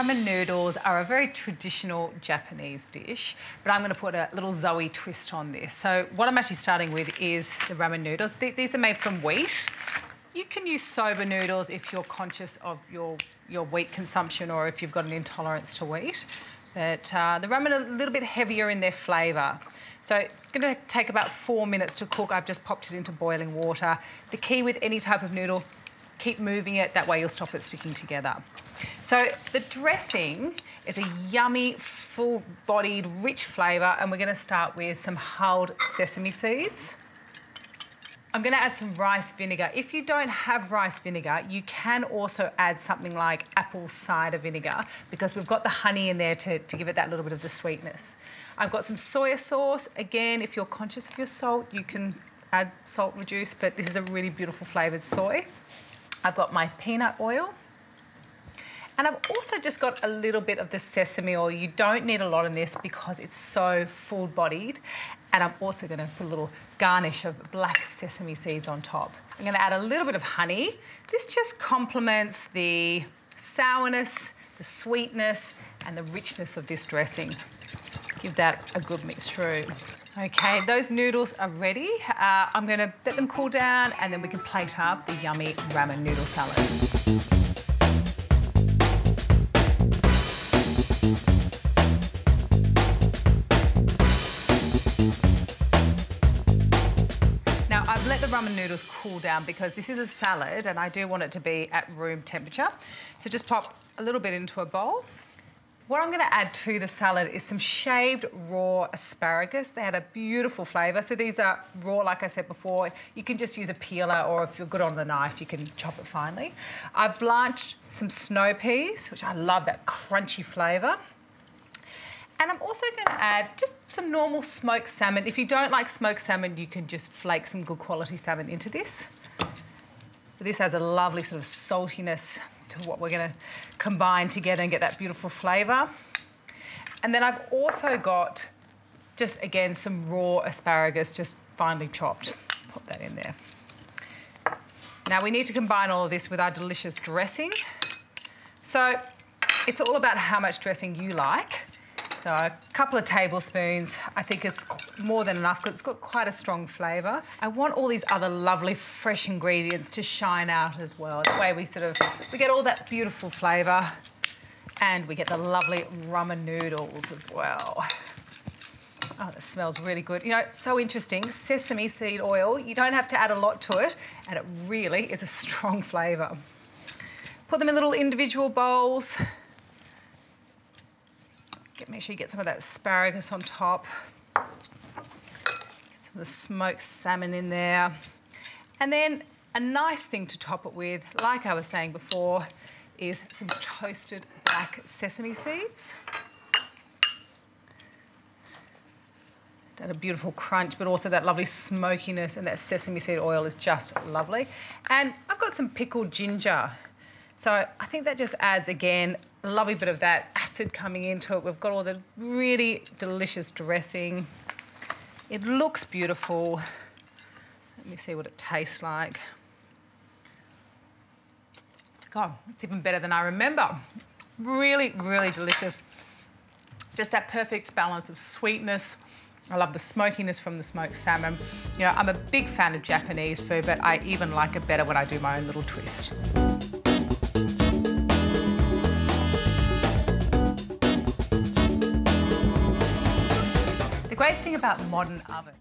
ramen noodles are a very traditional Japanese dish, but I'm going to put a little Zoe twist on this. So what I'm actually starting with is the ramen noodles. These are made from wheat. You can use soba noodles if you're conscious of your wheat consumption or if you've got an intolerance to wheat. But the ramen are a little bit heavier in their flavour. So it's going to take about 4 minutes to cook. I've just popped it into boiling water. The key with any type of noodle, keep moving it, that way you'll stop it sticking together. So the dressing is a yummy, full-bodied, rich flavour, and we're going to start with some hulled sesame seeds. I'm going to add some rice vinegar. If you don't have rice vinegar, you can also add something like apple cider vinegar because we've got the honey in there to give it that little bit of the sweetness. I've got some soya sauce. Again, if you're conscious of your salt, you can add salt reduced, but this is a really beautiful flavoured soy. I've got my peanut oil. And I've also just got a little bit of the sesame oil. You don't need a lot in this because it's so full-bodied. And I'm also going to put a little garnish of black sesame seeds on top. I'm going to add a little bit of honey. This just complements the sourness, the sweetness, and the richness of this dressing. Give that a good mix through. Okay, those noodles are ready. I'm going to let them cool down and then we can plate up the yummy ramen noodle salad. Now, I've let the ramen noodles cool down because this is a salad and I do want it to be at room temperature. So just pop a little bit into a bowl. What I'm going to add to the salad is some shaved raw asparagus. They had a beautiful flavour. So these are raw, like I said before. You can just use a peeler, or if you're good on the knife, you can chop it finely. I've blanched some snow peas, which I love that crunchy flavour. And I'm also going to add just some normal smoked salmon. If you don't like smoked salmon, you can just flake some good quality salmon into this. But this has a lovely sort of saltiness to what we're going to combine together and get that beautiful flavour. And then I've also got just, again, some raw asparagus, just finely chopped. Pop that in there. Now we need to combine all of this with our delicious dressing. So it's all about how much dressing you like. So a couple of tablespoons, I think is more than enough because it's got quite a strong flavour. I want all these other lovely fresh ingredients to shine out as well. That way we get all that beautiful flavour and we get the lovely ramen noodles as well. Oh, that smells really good. You know, it's so interesting. Sesame seed oil, you don't have to add a lot to it and it really is a strong flavour. Put them in little individual bowls. Make sure you get some of that asparagus on top. Get some of the smoked salmon in there. And then a nice thing to top it with, like I was saying before, is some toasted black sesame seeds. Got a beautiful crunch, but also that lovely smokiness, and that sesame seed oil is just lovely. And I've got some pickled ginger. So I think that just adds, again, a lovely bit of that acid coming into it. We've got all the really delicious dressing. It looks beautiful. Let me see what it tastes like. God, it's even better than I remember. Really, really delicious. Just that perfect balance of sweetness. I love the smokiness from the smoked salmon. You know, I'm a big fan of Japanese food, but I even like it better when I do my own little twist. The great thing about modern ovens